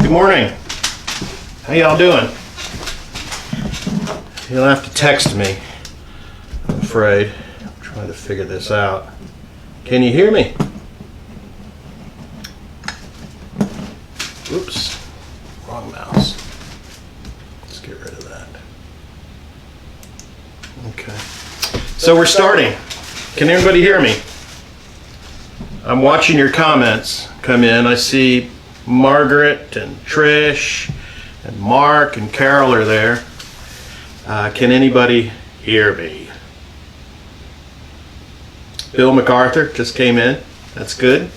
Good morning. How y'all doing? You'll have to text me, I'm afraid. I'm trying to figure this out. Can you hear me? Oops, wrong mouse. Let's get rid of that. Okay. So we're starting. Can everybody hear me? I'm watching your comments come in. I see Margaret and Trish and Mark and Carol are there. Can anybody hear me? Bill MacArthur just came in. That's good.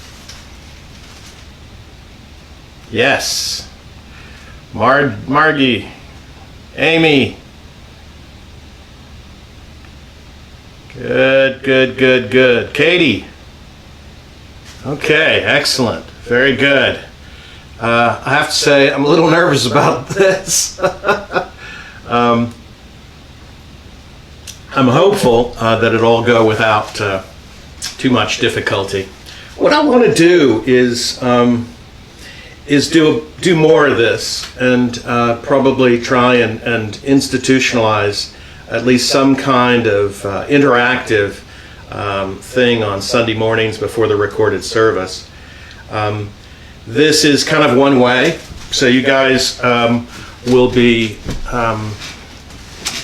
Yes. Margie. Amy. Good. Katie. Okay, excellent. Very good. I have to say, I'm a little nervous about this. I'm hopeful that it'll go without too much difficulty. What I want to do is do more of this and probably try and institutionalize at least some kind of interactive thing on Sunday mornings before the recorded service. This is kind of one way, so you guys will be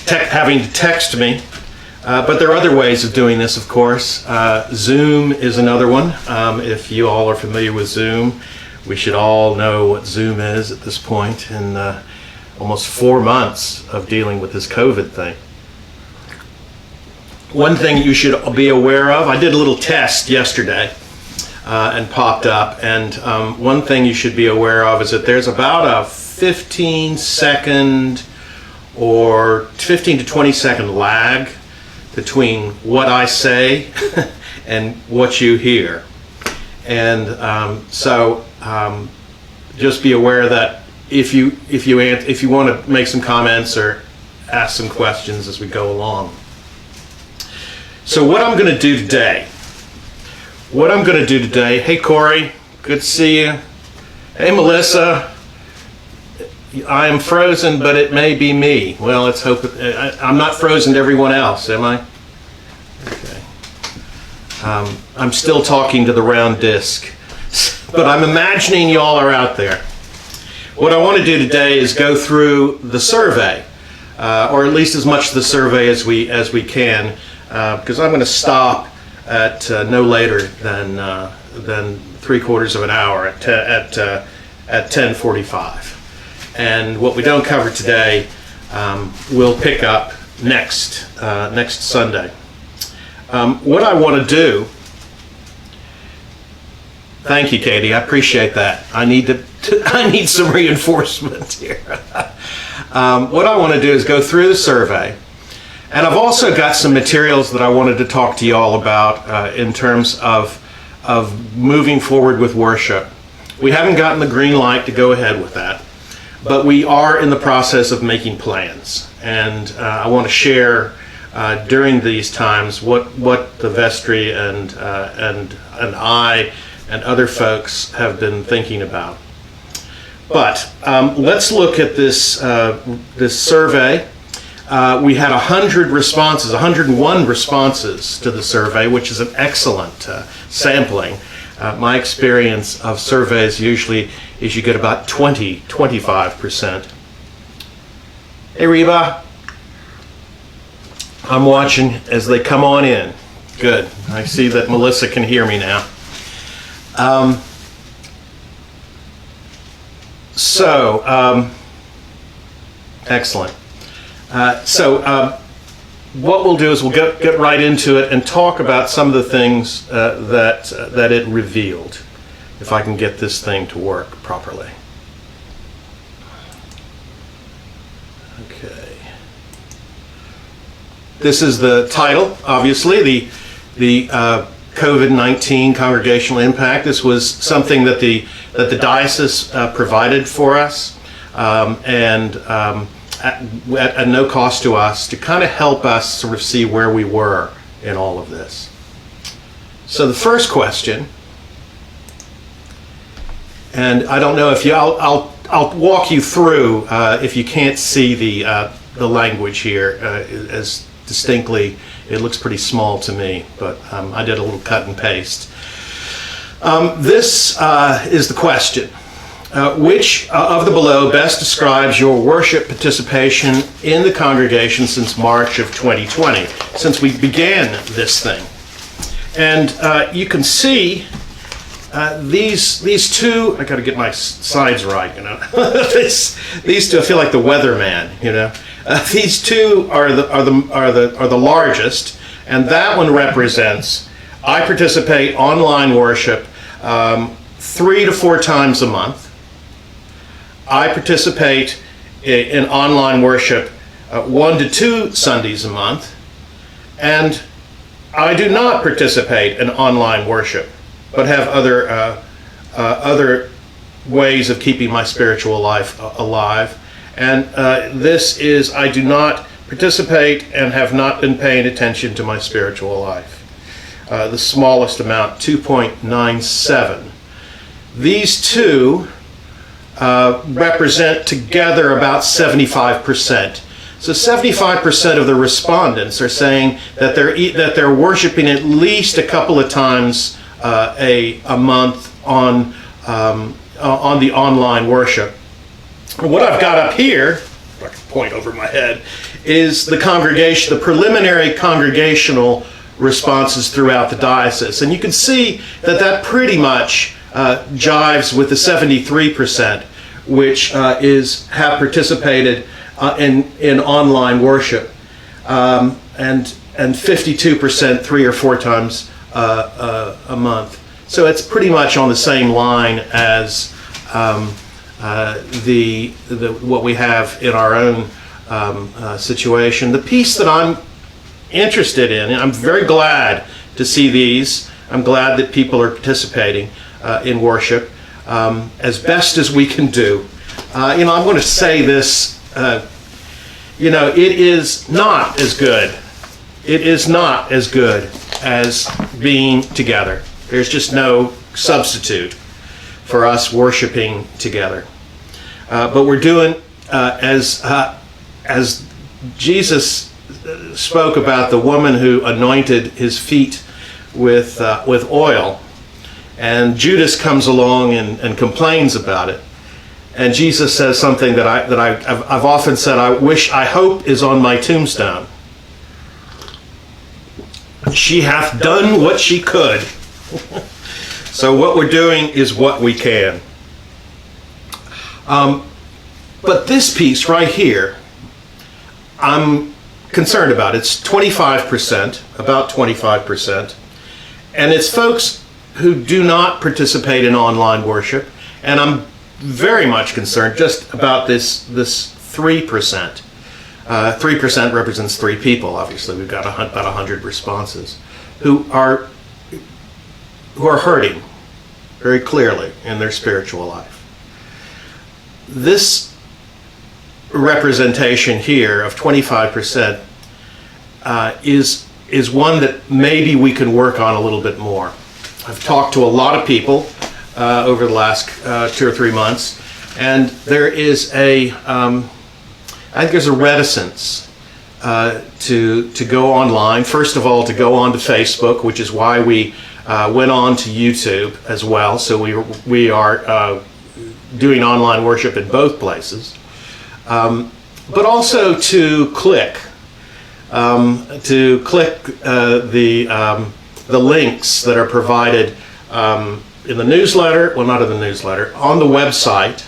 having to text me, but there are other ways of doing this, of course. Zoom is another one. If you all are familiar with Zoom, we should all know what Zoom is at this point in almost 4 months of dealing with this COVID thing. One thing you should be aware of, I did a little test yesterday and popped up, and one thing you should be aware of is that there's about a 15 to 20 second lag between what I say and what you hear. And so just be aware that if you want to make some comments or ask some questions as we go along. So what I'm going to do today, hey Corey, good to see you. Hey Melissa, I am frozen, but it may be me. Well, let's hope I'm not frozen to everyone else, am I? Okay. I'm still talking to the round disc, but I'm imagining y'all are out there. What I want to do today is go through the survey, or at least as much of the survey as we can, because I'm going to stop at no later than 3/4 of an hour at 10:45. And what we don't cover today, we'll pick up next Sunday. What I want to do. Thank you, Katie. I appreciate that. I need some reinforcement here. What I want to do is go through the survey. And I've also got some materials that I wanted to talk to you all about in terms of moving forward with worship. We haven't gotten the green light to go ahead with that, but we are in the process of making plans. And I want to share during these times what the vestry and I and other folks have been thinking about. But let's look at this survey. We had 101 responses to the survey, which is an excellent sampling. My experience of surveys usually is you get about 25%. Hey Reba, I'm watching as they come on in. Good. I see that Melissa can hear me now. Excellent. What we'll do is we'll get right into it and talk about some of the things that it revealed, if I can get this thing to work properly. Okay. This is the title, obviously, the COVID-19 congregational impact. This was something that the diocese provided for us, and at no cost to us, to kind of help us sort of see where we were in all of this. So the first question, and I don't know if you, I'll I'll walk you through, if you can't see the language here as distinctly. It looks pretty small to me, but I did a little cut and paste. This is the question. Which of the below best describes your worship participation in the congregation since March of 2020, since we began this thing? And you can see these two. I got to get my sides right, you know. These two, I feel like the weatherman, you know. These two are the largest, and that one represents. I participate online worship 3 to 4 times a month. I participate in online worship 1 to 2 Sundays a month, and I do not participate in online worship, but have other ways of keeping my spiritual life alive. And this is, I do not participate and have not been paying attention to my spiritual life. The smallest amount, 2.97. These two represent together about 75%. So 75% of the respondents are saying that they're worshiping at least a couple of times a month on the online worship. What I've got up here, if I can point over my head, is the congregation, the preliminary congregational responses throughout the diocese, and you can see that pretty much jives with the 73%, which have participated in online worship, and 52% 3 or 4 times a month. So it's pretty much on the same line as what we have in our own situation. The piece that I'm interested in, and I'm very glad to see these. I'm glad that people are participating in worship as best as we can do. I'm going to say this. It is not as good. It is not as good as being together. There's just no substitute for us worshiping together. But we're doing as Jesus spoke about the woman who anointed his feet with oil, and Judas comes along and complains about it. And Jesus says something that I've often said, I hope is on my tombstone. She hath done what she could. So what we're doing is what we can. But this piece right here, I'm concerned about. It's 25%, about 25%. And it's folks who do not participate in online worship. And I'm very much concerned just about this 3%. 3% represents 3 people. Obviously, we've got about 100 responses who are hurting very clearly in their spiritual life. This representation here of 25% is one that maybe we can work on a little bit more. I've talked to a lot of people over the last 2 or 3 months, and there is I think there's a reticence to go online. First of all, to go onto Facebook, which is why we went on to YouTube as well. So we are doing online worship in both places, but also to click the links that are provided in the newsletter. Well, not in the newsletter, on the website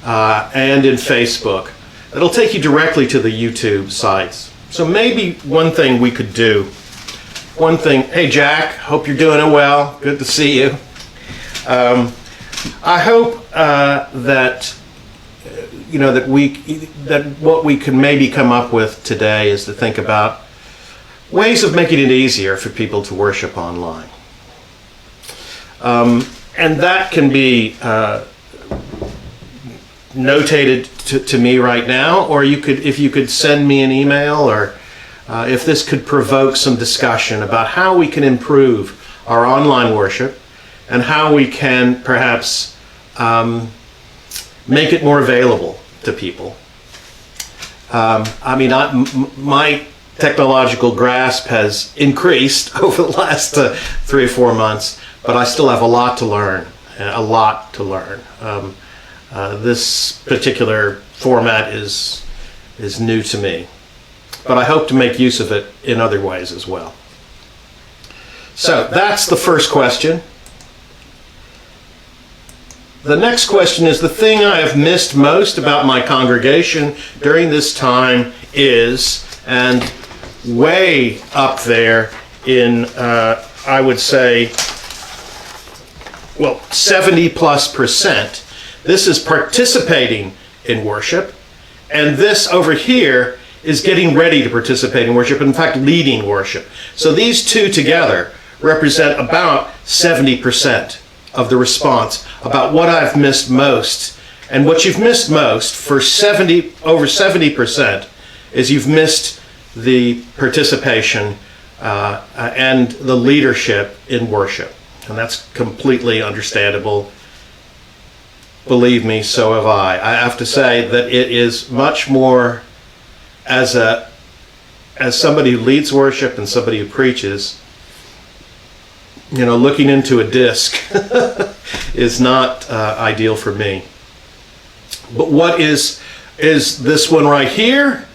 and in Facebook. It'll take you directly to the YouTube sites. So maybe one thing we could do, hey Jack, hope you're doing it well, good to see you. I hope that what we can maybe come up with today is to think about ways of making it easier for people to worship online. And that can be notated to me right now, or if you could send me an email, or if this could provoke some discussion about how we can improve our online worship and how we can perhaps make it more available to people. My technological grasp has increased over the last 3 or 4 months, but I still have a lot to learn. This particular format is new to me, but I hope to make use of it in other ways as well. So that's the first question. The next question is, the thing I have missed most about my congregation during this time is, and way up there in, I would say, 70+%. This is participating in worship, and this over here is getting ready to participate in worship, in fact, leading worship. So these two together represent about 70% of the response about what I've missed most. And what you've missed most for over 70% is you've missed the participation and the leadership in worship. And that's completely understandable. Believe me, so have I. I have to say that it is much more, as somebody who leads worship and somebody who preaches, looking into a disc is not ideal for me. But what is this one right here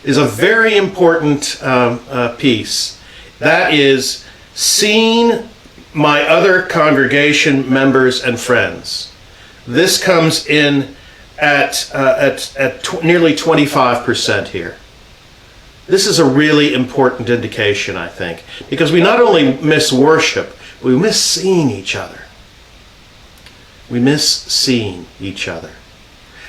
is a very important piece. That is seeing my other congregation members and friends. This comes in at nearly 25% here. This is a really important indication, I think, because we not only miss worship, we miss seeing each other. We miss seeing each other.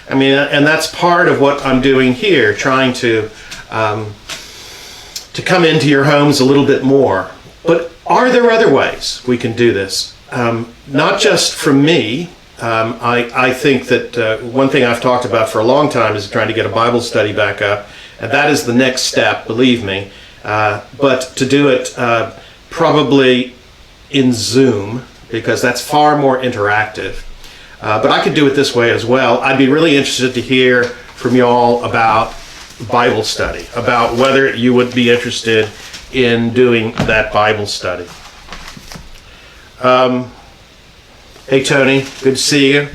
And that's part of what I'm doing here, trying to come into your homes a little bit more. But are there other ways we can do this? Not just from me. I think that one thing I've talked about for a long time is trying to get a Bible study back up, and that is the next step, believe me. But to do it probably in Zoom, because that's far more interactive. But I could do it this way as well. I'd be really interested to hear from y'all about Bible study, about whether you would be interested in doing that Bible study. Hey Tony, good to see you.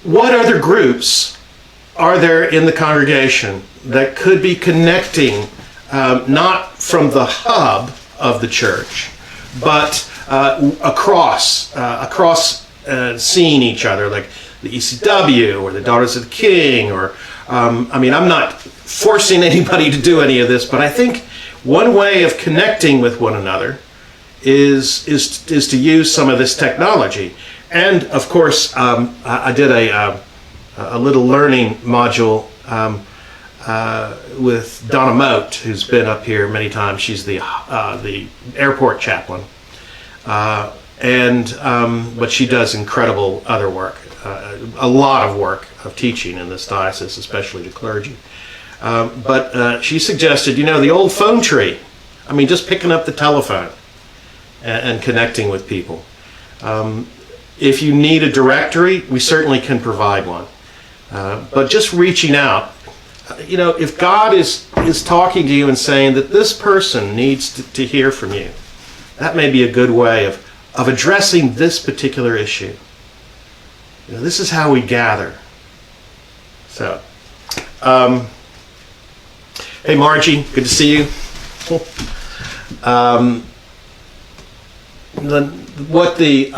What other groups are there in the congregation that could be connecting, not from the hub of the church, but across seeing each other, like the ECW or the Daughters of the King, or I'm not forcing anybody to do any of this, but I think one way of connecting with one another is to use some of this technology. And of course, I did a little learning module with Donna Moat, who's been up here many times. She's the airport chaplain, but she does incredible other work, a lot of work of teaching in this diocese, especially to clergy. But she suggested, the old phone tree. Just picking up the telephone and connecting with people. If you need a directory, we certainly can provide one. But just reaching out, if God is talking to you and saying that this person needs to hear from you, that may be a good way of addressing this particular issue. This is how we gather. So, hey Margie, good to see you. What the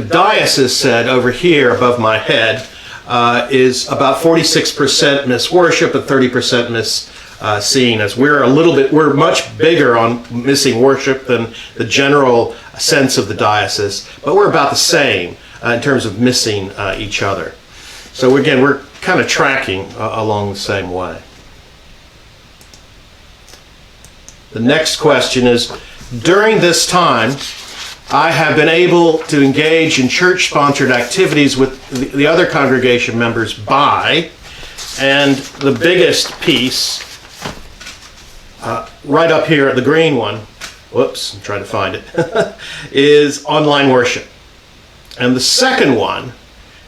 diocese said over here above my head is about 46% miss worship and 30% miss seeing us. We're much bigger on missing worship than the general sense of the diocese, but we're about the same in terms of missing each other. So again, we're kind of tracking along the same way. The next question is, during this time, I have been able to engage in church-sponsored activities with the other congregation members by, and the biggest piece, right up here, the green one, whoops, I'm trying to find it, is online worship. And the second one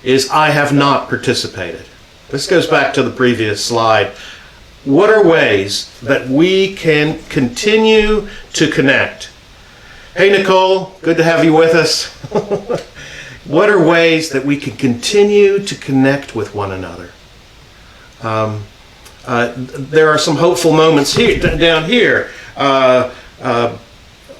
is I have not participated. This goes back to the previous slide. What are ways that we can continue to connect? Hey, Nicole, good to have you with us. What are ways that we can continue to connect with one another? There are some hopeful moments here, down here.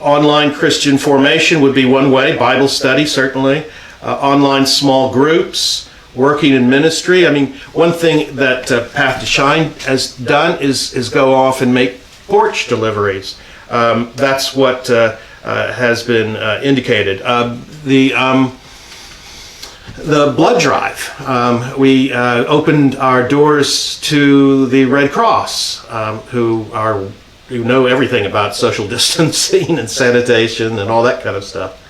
Online Christian formation would be one way. Bible study, certainly. Online small groups, working in ministry. I mean, one thing that Path to Shine has done is go off and make porch deliveries. That's what has been indicated. The blood drive. We opened our doors to the Red Cross, who know everything about social distancing and sanitation and all that kind of stuff.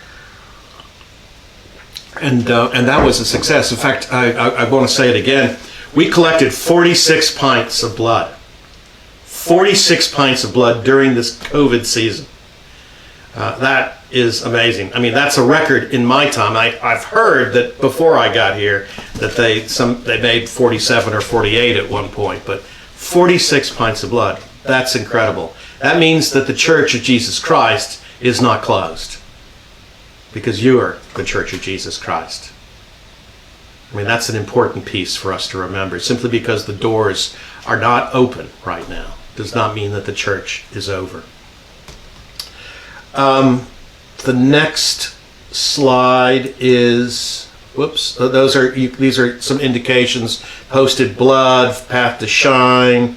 And that was a success. In fact, I want to say it again. We collected 46 pints of blood. 46 pints of blood during this COVID season. That is amazing. I mean, that's a record in my time. I've heard that before I got here that they made 47 or 48 at one point, but 46 pints of blood. That's incredible. That means that the Church of Jesus Christ is not closed, because you are the Church of Jesus Christ. I mean, that's an important piece for us to remember. Simply because the doors are not open right now does not mean that the church is over. The next slide is, whoops, these are some indications. Posted blood, Path to Shine.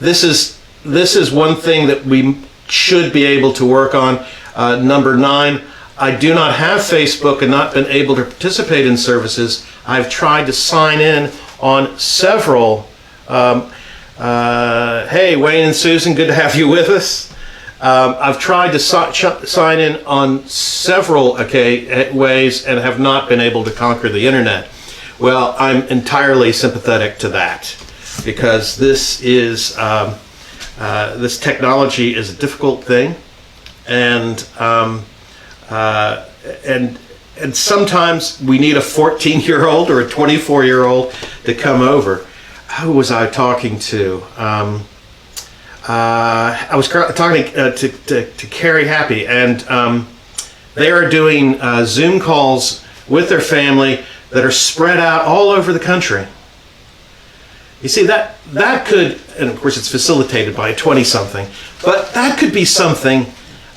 This is one thing that we should be able to work on. Number 9, I do not have Facebook and not been able to participate in services. I've tried to sign in on several. Hey, Wayne and Susan, good to have you with us. I've tried to sign in on several ways and have not been able to conquer the internet. Well, I'm entirely sympathetic to that, because this technology is a difficult thing, and sometimes we need a 14-year-old or a 24-year-old to come over. Who was I talking to? I was talking to Carrie Happy, and they are doing Zoom calls with their family that are spread out all over the country. You see, that could, and of course it's facilitated by a 20-something, but that could be something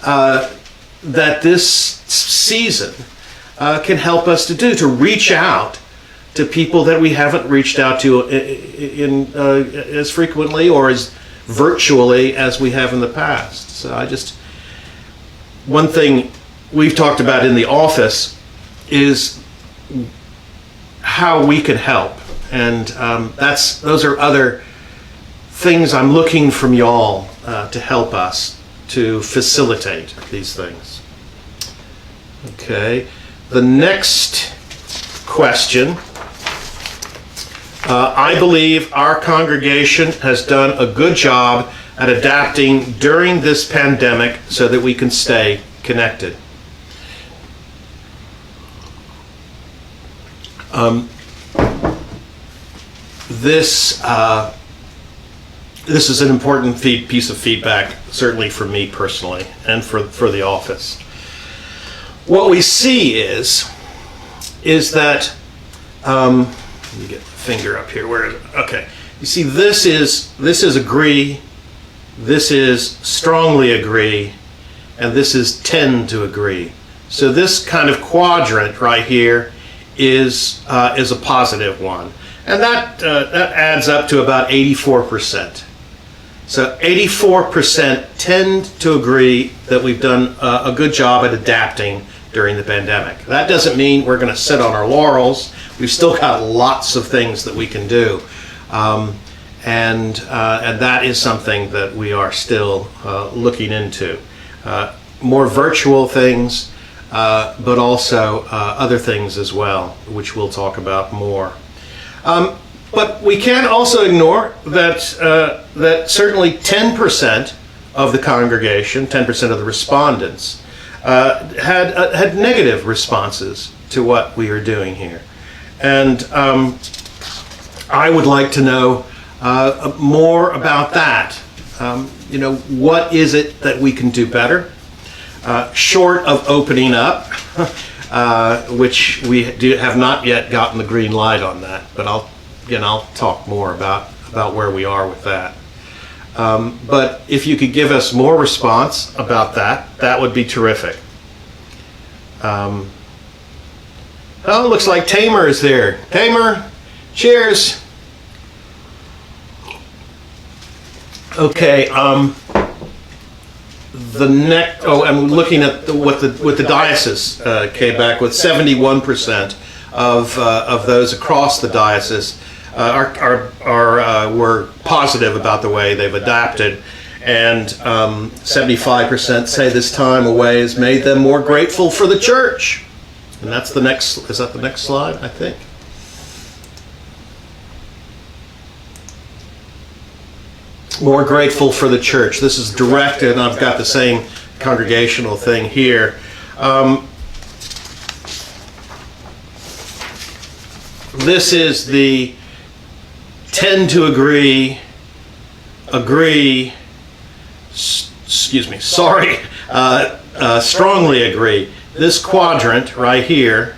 that this season can help us to do, to reach out to people that we haven't reached out to as frequently or as virtually as we have in the past. So one thing we've talked about in the office is how we can help, and those are other things I'm looking from y'all to help us to facilitate these things. Okay, the next question. I believe our congregation has done a good job at adapting during this pandemic so that we can stay connected. This is an important piece of feedback, certainly for me personally and for the office. What we see is that let me get the finger up here. Where is it? Okay. You see, this is agree, this is strongly agree, and this is tend to agree. So this kind of quadrant right here is a positive one, and that adds up to about 84%. So 84% tend to agree that we've done a good job at adapting during the pandemic. That doesn't mean we're going to sit on our laurels. We've still got lots of things that we can do, and that is something that we are still looking into. More virtual things, but also other things as well, which we'll talk about more. But we can't also ignore that certainly 10% of the congregation, 10% of the respondents, had negative responses to what we are doing here. And I would like to know more about that. What is it that we can do better? Short of opening up, which we have not yet gotten the green light on that, but I'll talk more about where we are with that. But if you could give us more response about that would be terrific. Oh, looks like Tamer is there. Tamer, cheers. Okay. I'm looking at what the diocese came back with. 71% of those across the diocese were positive about the way they've adapted, and 75% say this time away has made them more grateful for the church. And that's the next. Is that the next slide? I think. More grateful for the church. This is directed, and I've got the same congregational thing here. This is the tend to agree, strongly agree. This quadrant right here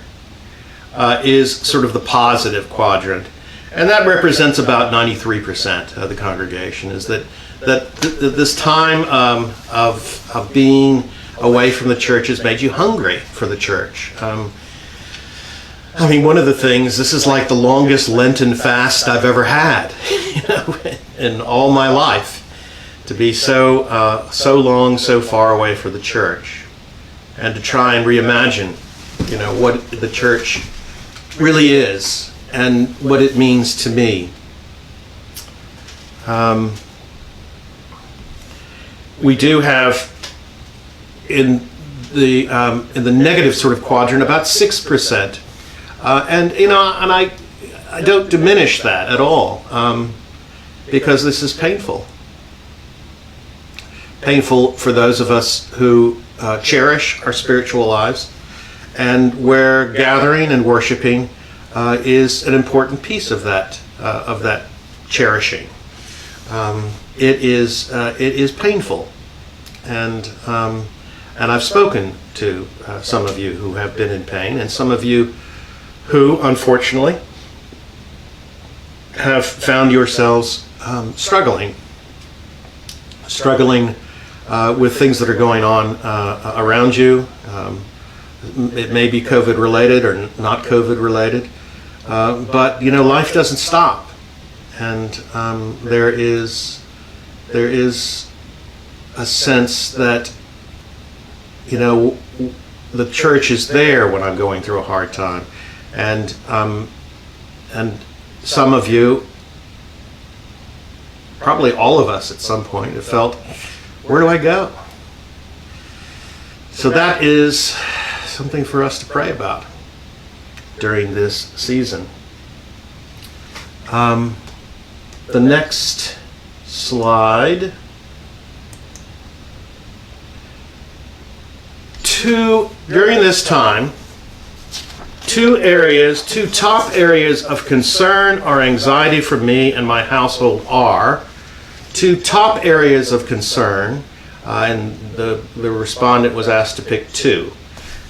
is sort of the positive quadrant. And that represents about 93% of the congregation. Is that this time of being away from the church has made you hungry for the church. One of the things, this is like the longest Lenten fast I've ever had, in all my life, to be so long, so far away from the church, and to try and reimagine, what the church really is. And what it means to me. We do have in the negative sort of quadrant about 6%, and I don't diminish that at all, because this is painful. Painful for those of us who cherish our spiritual lives, and where gathering and worshiping is an important piece of that cherishing. It is painful, and I've spoken to some of you who have been in pain, and some of you who, unfortunately, have found yourselves struggling with things that are going on around you. It may be COVID related or not COVID related. But life doesn't stop, and there is a sense that the church is there when I'm going through a hard time, and some of you, probably all of us at some point, have felt, where do I go? So that is something for us to pray about during this season. The next slide. During this time, two top areas of concern or anxiety for me and my household are. Two top areas of concern, and the respondent was asked to pick two.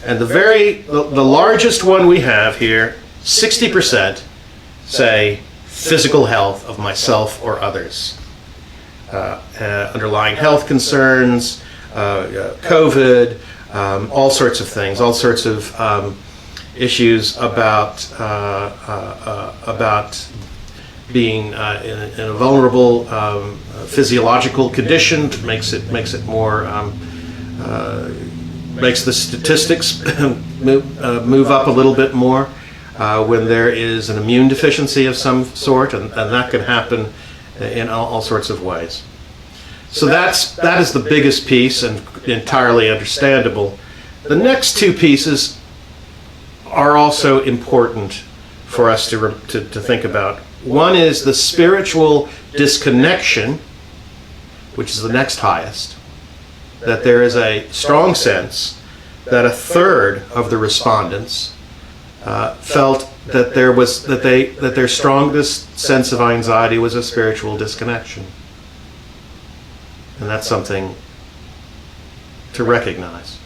And the largest one we have here, 60% say physical health of myself or others. Underlying health concerns, COVID, all sorts of things, all sorts of issues about being in a vulnerable physiological condition that makes it more makes the statistics move up a little bit more when there is an immune deficiency of some sort, and that can happen in all sorts of ways. So that is the biggest piece, and entirely understandable. The next two pieces are also important for us to think about. One is the spiritual disconnection which is the next highest, that there is a strong sense that a third of the respondents felt that their strongest sense of anxiety was a spiritual disconnection. And that's something to recognize.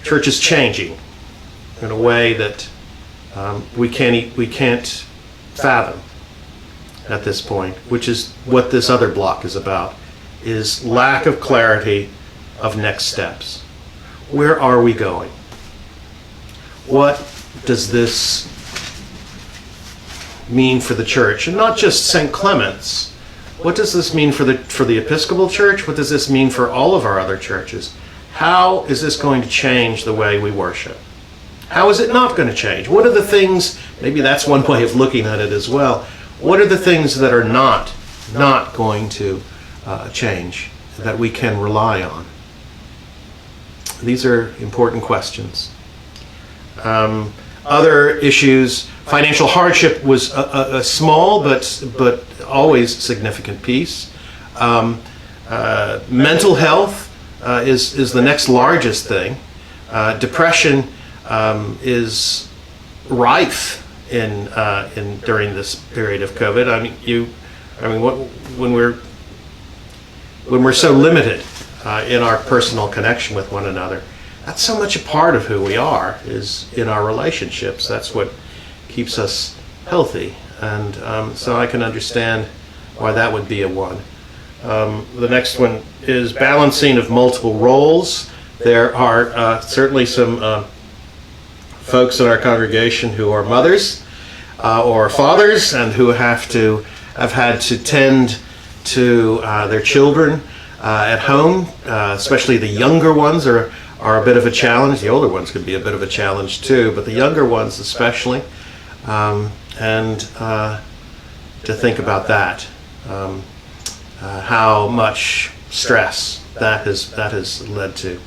Church is changing in a way that we can't fathom at this point, which is what this other block is about, is lack of clarity of next steps. Where are we going? What does this mean for the church? And not just St. Clement's. What does this mean for the Episcopal Church? What does this mean for all of our other churches? How is this going to change the way we worship? How is it not going to change? What are the things, maybe that's one way of looking at it as well, what are the things that are not going to change that we can rely on? These are important questions. Other issues, financial hardship was a small but always significant piece. Mental health is the next largest thing. Depression is rife during this period of COVID. When we're so limited in our personal connection with one another, that's so much a part of who we are, is in our relationships. That's what keeps us healthy. And so I can understand why that would be a one. The next one is balancing of multiple roles. There are certainly some folks in our congregation who are mothers or fathers and who have had to tend to their children at home, especially the younger ones are a bit of a challenge. The older ones can be a bit of a challenge too, but the younger ones especially. And to think about that, how much stress that has led to.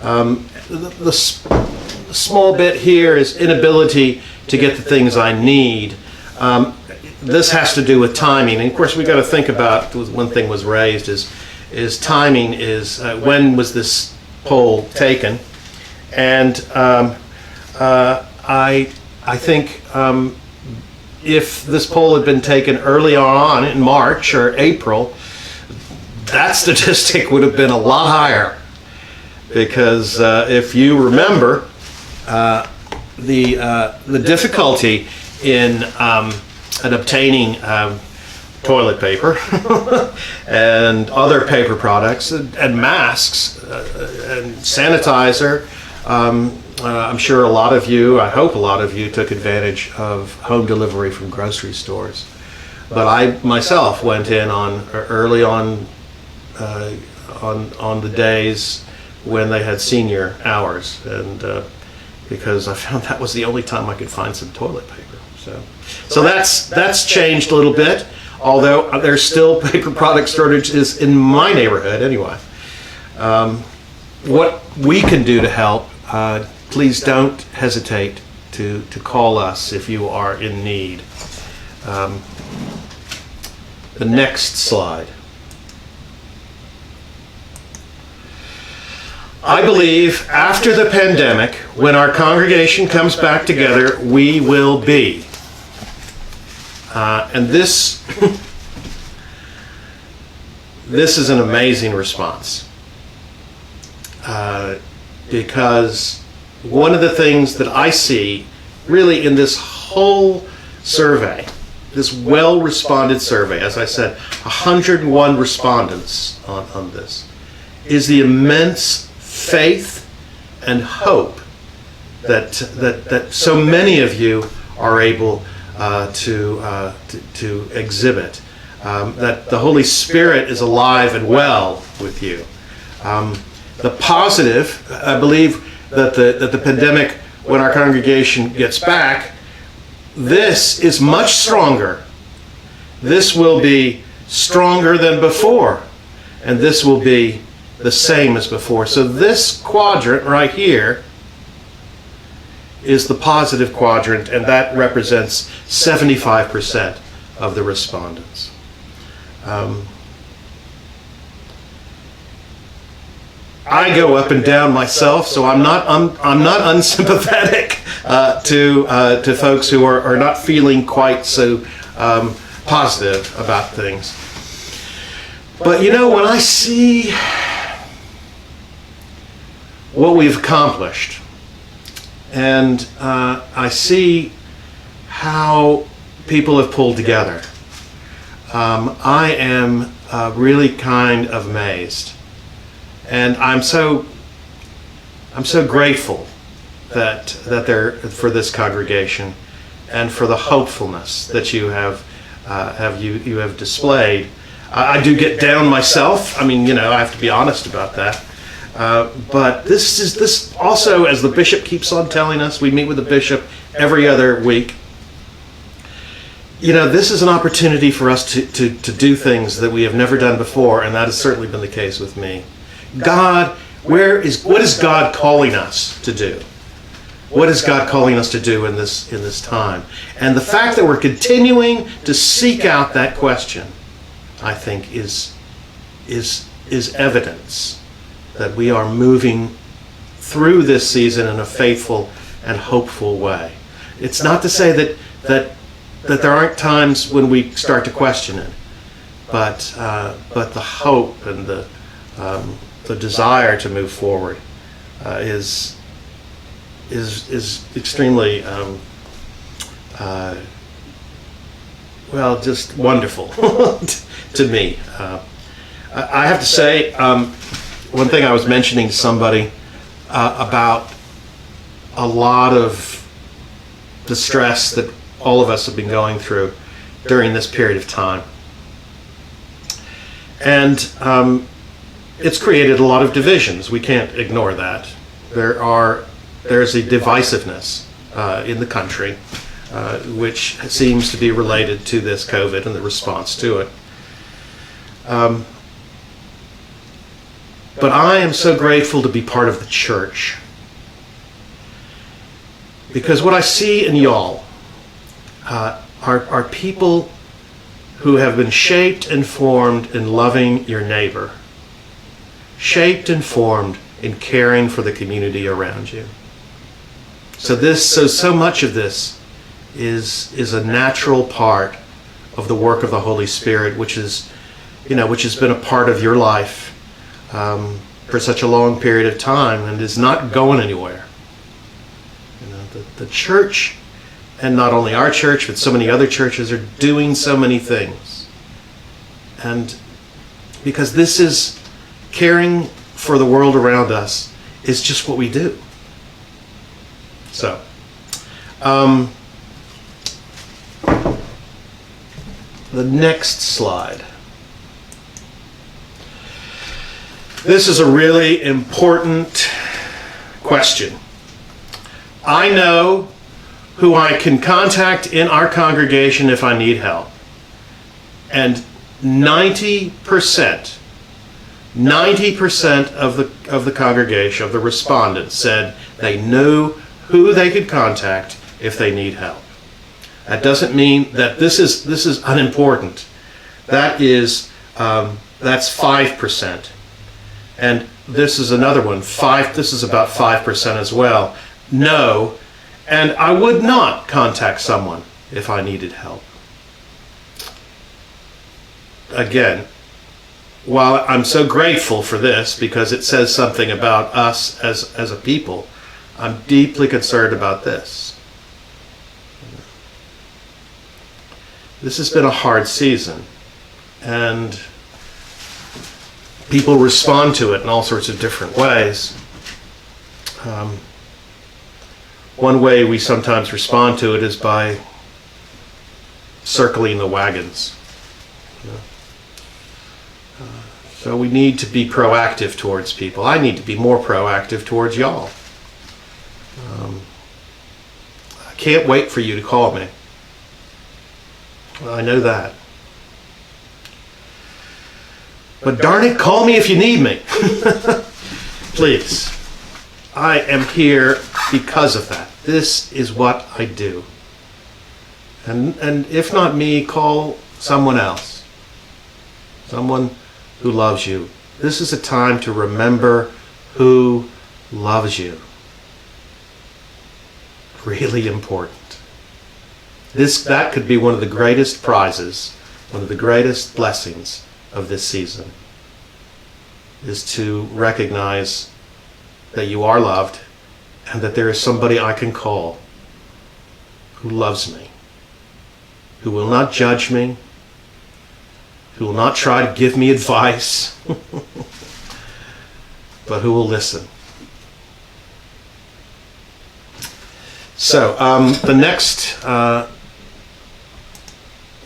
The small bit here is inability to get the things I need. This has to do with timing, and of course we got to think about, one thing was raised is timing, is when was this poll taken? And I think if this poll had been taken early on in March or April, that statistic would have been a lot higher, because if you remember, the difficulty in obtaining toilet paper and other paper products and masks and sanitizer. I'm sure I hope a lot of you took advantage of home delivery from grocery stores. But I myself went in early on the days when they had senior hours, and because I found that was the only time I could find some toilet paper. So that's changed a little bit, although there's still paper product shortages in my neighborhood anyway. What we can do to help, please don't hesitate to call us if you are in need. The next slide. I believe after the pandemic, when our congregation comes back together, we will be. And this is an amazing response. Because one of the things that I see really in this whole survey, this well-responded survey, as I said, 101 respondents on this, is the immense faith and hope that so many of you are able to exhibit. That the Holy Spirit is alive and well with you. The positive, I believe that the pandemic, when our congregation gets back, this is much stronger. This will be stronger than before, and this will be the same as before. So this quadrant right here is the positive quadrant, and that represents 75% of the respondents. I go up and down myself, so I'm not unsympathetic to folks who are not feeling quite so positive about things. But when I see what we've accomplished, and I see how people have pulled together, I am really kind of amazed. And I'm so grateful that for this congregation, and for the hopefulness that you have displayed. I do get down myself. I have to be honest about that. But this also, as the bishop keeps on telling us, we meet with the bishop every other week. This is an opportunity for us to do things that we have never done before, and that has certainly been the case with me. God, what is God calling us to do? What is God calling us to do in this time? And the fact that we're continuing to seek out that question, I think, is evidence that we are moving through this season in a faithful and hopeful way. It's not to say that there aren't times when we start to question it, but the hope and the desire to move forward is extremely just wonderful to me. I have to say, one thing I was mentioning to somebody about a lot of distress that all of us have been going through during this period of time, and it's created a lot of divisions. We can't ignore that. There's a divisiveness in the country, which seems to be related to this COVID and the response to it. But I am so grateful to be part of the church, because what I see in y'all are people who have been shaped and formed in loving your neighbor, shaped and formed in caring for the community around you. So much of this is a natural part of the work of the Holy Spirit, which has been a part of your life for such a long period of time and is not going anywhere. The church, and not only our church, but so many other churches, are doing so many things. And because this is caring for the world around us is just what we do. So, the next slide. This is a really important question. I know who I can contact in our congregation if I need help. And 90% of the congregation, of the respondents, said they knew who they could contact if they need help. That doesn't mean that this is unimportant. That's 5%. And this is another one. This is about 5% as well. No, and I would not contact someone if I needed help. Again, while I'm so grateful for this because it says something about us as a people, I'm deeply concerned about this. This has been a hard season, and people respond to it in all sorts of different ways. One way we sometimes respond to it is by circling the wagons. So we need to be proactive towards people. I need to be more proactive towards y'all. I can't wait for you to call me. I know that. But darn it, call me if you need me. Please. I am here because of that. This is what I do. And if not me, call someone else. someone who loves you. This is a time to remember who loves you. Really important. That could be one of the greatest prizes, one of the greatest blessings of this season, is to recognize that you are loved and that there is somebody I can call who loves me, who will not judge me, who will not try to give me advice, but who will listen. So the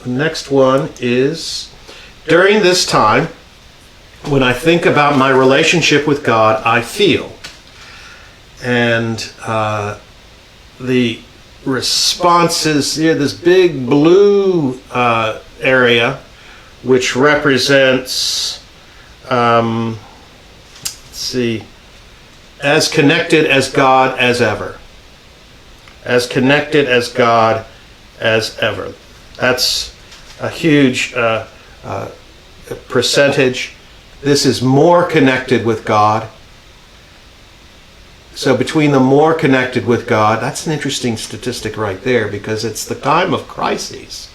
next one is, during this time, when I think about my relationship with God, I feel. And the response is here, this big blue area, which represents, let's see, as connected as God as ever. As connected as God as ever. That's a huge percentage. This is more connected with God. So between the more connected with God, that's an interesting statistic right there, because it's the time of crises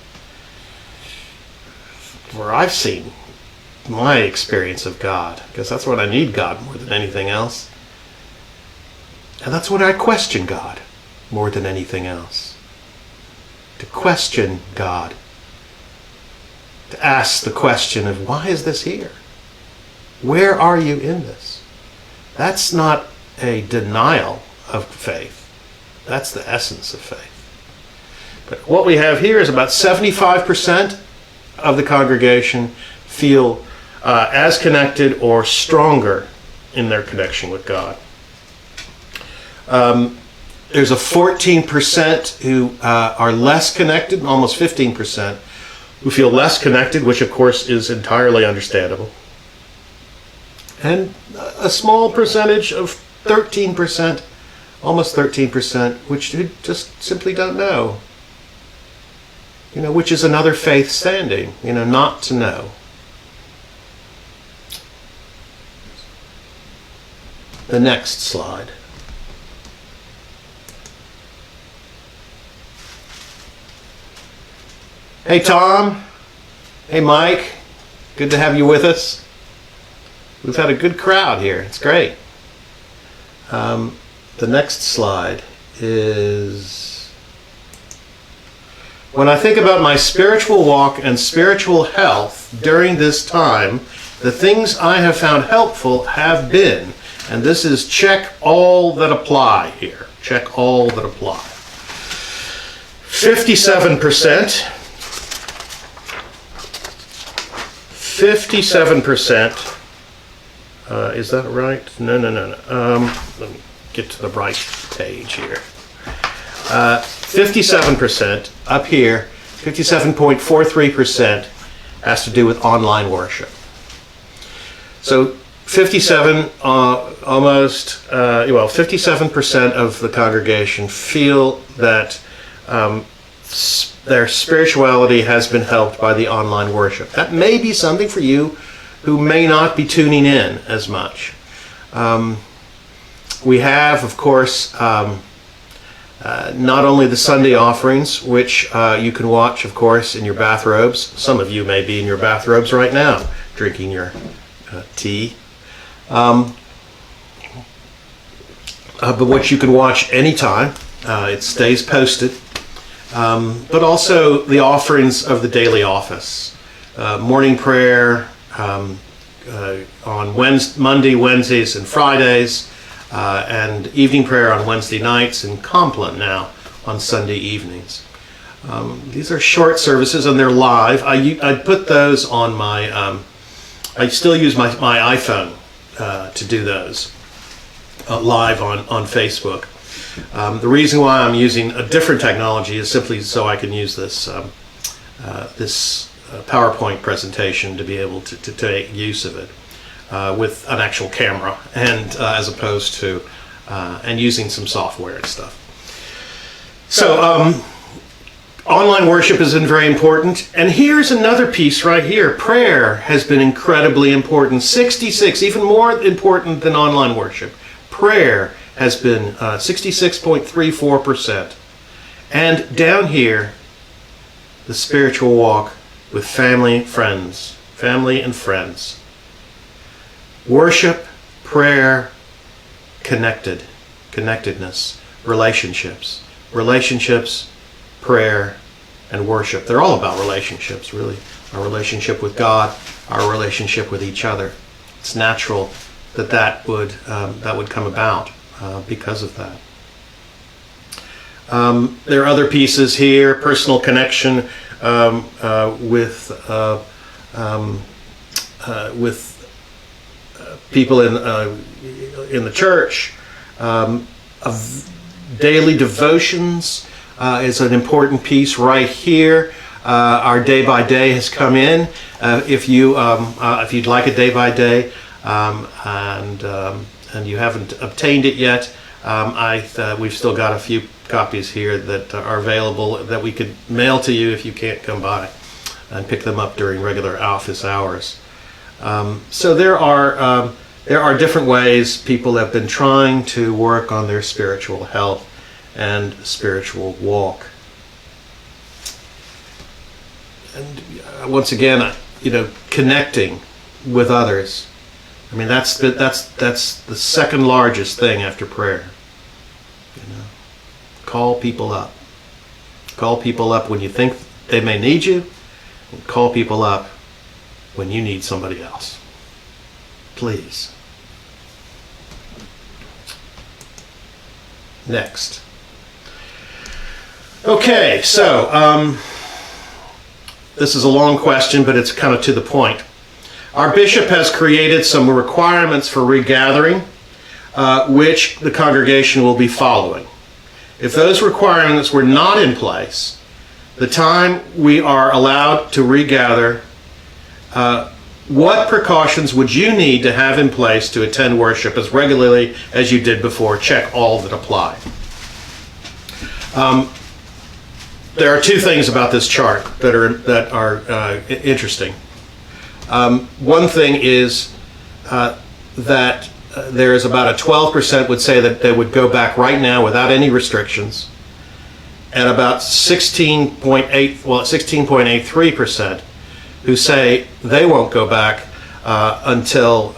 where I've seen my experience of God, because that's what I need God more than anything else. And that's when I question God more than anything else. To question God. To ask the question of, why is this here? Where are you in this? That's not a denial of faith. That's the essence of faith. But what we have here is about 75% of the congregation feel as connected or stronger in their connection with God. There's a 14% who are less connected, almost 15%, who feel less connected, which of course is entirely understandable. And a small percentage of 13%, almost 13%, which just simply don't know. Which is another faith standing, not to know. The next slide. Hey Tom, hey Mike, good to have you with us. We've had a good crowd here, it's great. The next slide is, when I think about my spiritual walk and spiritual health during this time, the things I have found helpful have been, and this is check all that apply here, check all that apply. 57%. 57%. Is that right? No. Let me get to the right page here. 57% up here, 57.43% has to do with online worship. So 57% of the congregation feel that their spirituality has been helped by the online worship. That may be something for you who may not be tuning in as much. We have, of course, not only the Sunday offerings, which you can watch, of course, in your bathrobes. Some of you may be in your bathrobes right now, drinking your tea. But which you can watch anytime. It stays posted. But also the offerings of the daily office. Morning prayer on Monday, Wednesdays, and Fridays, and evening prayer on Wednesday nights, and Compline now on Sunday evenings. These are short services and they're live. I put those on my, I still use my iPhone to do those live on Facebook. The reason why I'm using a different technology is simply so I can use this this PowerPoint presentation to be able to take use of it with an actual camera, and as opposed to and using some software and stuff. So Online worship has been very important. And here's another piece right here. Prayer has been incredibly important. 66, even more important than online worship. Prayer has been 66.34%. And down here, the spiritual walk with family and friends. Worship, prayer, connectedness, relationships, prayer, and worship. They're all about relationships, really. Our relationship with God, our relationship with each other. It's natural that would come about because of that. There are other pieces here: personal connection with people in the church. Daily devotions is an important piece right here. Our day by day has come in. If you'd like a day by day and you haven't obtained it yet, we've still got a few copies here that are available that we could mail to you if you can't come by and pick them up during regular office hours. So there are different ways people have been trying to work on their spiritual health and spiritual walk. And once again, connecting with others. I mean, that's the second largest thing after prayer. Call people up. Call people up when you think they may need you, and call people up when you need somebody else. Please. Next. Okay, so this is a long question, but it's kind of to the point. Our bishop has created some requirements for regathering, which the congregation will be following. If those requirements were not in place, the time we are allowed to regather, what precautions would you need to have in place to attend worship as regularly as you did before? Check all that apply. There are two things about this chart that are interesting. One thing is that there is about a 12% would say that they would go back right now without any restrictions, and about 16.83% who say they won't go back until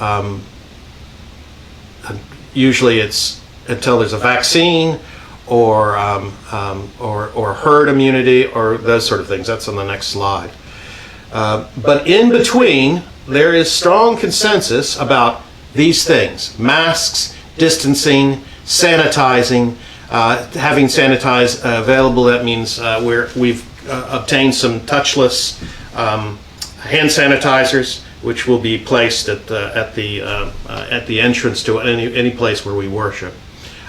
usually it's until there's a vaccine or herd immunity or those sort of things. That's on the next slide. But in between, there is strong consensus about these things: masks, distancing, sanitizing, having sanitize available. That means we've obtained some touchless hand sanitizers, which will be placed at the entrance to any place where we worship,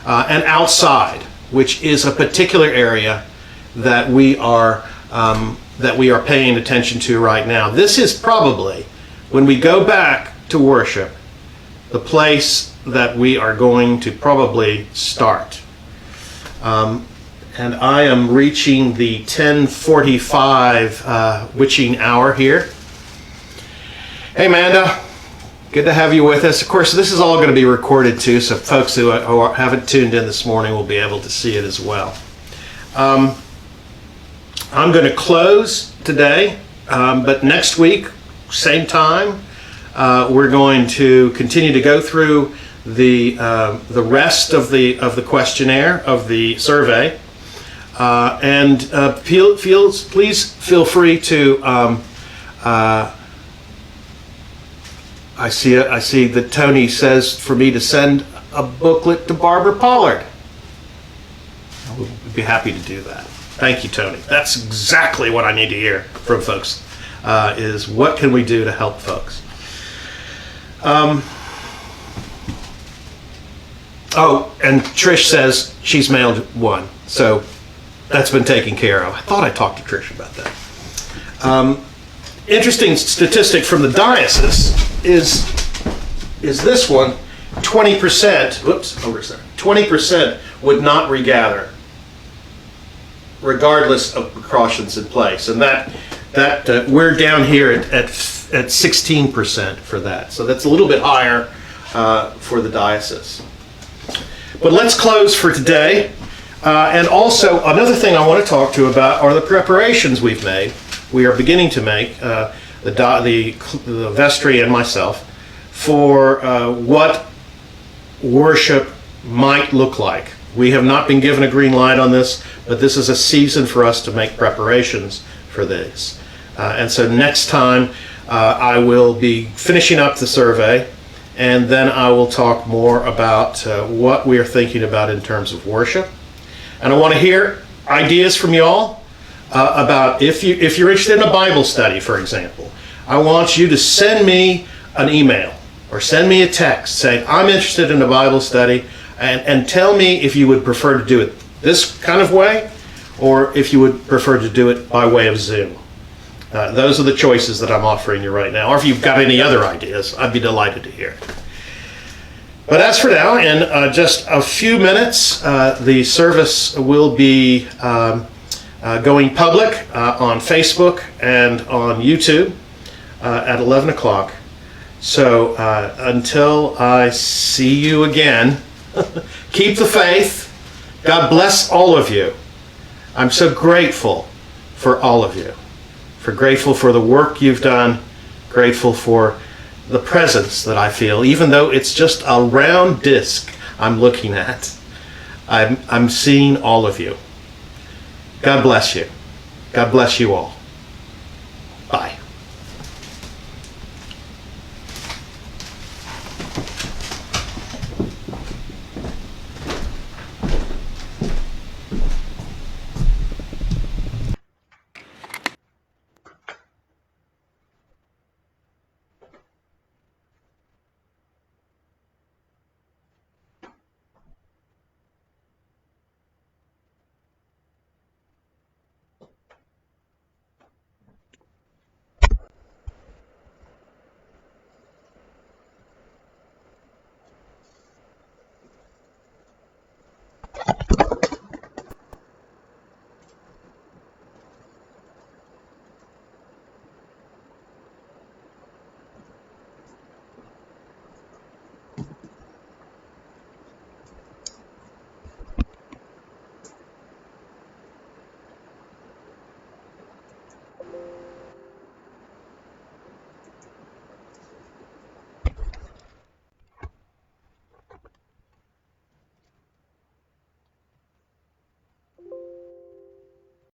and outside, which is a particular area that we are paying attention to right now. This is probably, when we go back to worship, the place that we are going to probably start. And I am reaching the 10:45 witching hour here. Hey, Amanda, good to have you with us. Of course, this is all going to be recorded too, so folks who haven't tuned in this morning will be able to see it as well. I'm going to close today, but next week, same time, we're going to continue to go through the rest of the questionnaire, of the survey, and please feel free to. I see that Tony says for me to send a booklet to Barbara Pollard. I would be happy to do that. Thank you, Tony. That's exactly what I need to hear from folks, is what can we do to help folks. Oh, and Trish says she's mailed one, so that's been taken care of. I thought I talked to Trish about that. Interesting statistic from the diocese is this one: 20%. Whoops, over there. 20% would not regather. regardless of precautions in place. And that we're down here at 16% for that. So that's a little bit higher for the diocese. But let's close for today. And also, another thing I want to talk to you about are the preparations we've made. We are beginning to make, the vestry and myself, for what worship might look like. We have not been given a green light on this, but this is a season for us to make preparations for this. And so next time I will be finishing up the survey, and then I will talk more about what we are thinking about in terms of worship. And I want to hear ideas from y'all about if you're interested in a Bible study, for example. I want you to send me an email or send me a text saying, I'm interested in a Bible study, and tell me if you would prefer to do it this kind of way or if you would prefer to do it by way of Zoom. Those are the choices that I'm offering you right now. Or if you've got any other ideas, I'd be delighted to hear. But as for now, in just a few minutes, the service will be going public on Facebook and on YouTube at 11 o'clock. So until I see you again, keep the faith. God bless all of you. I'm so grateful for all of you. Grateful for the work you've done. Grateful for the presence that I feel, even though it's just a round disc I'm looking at. I'm seeing all of you. God bless you. God bless you all.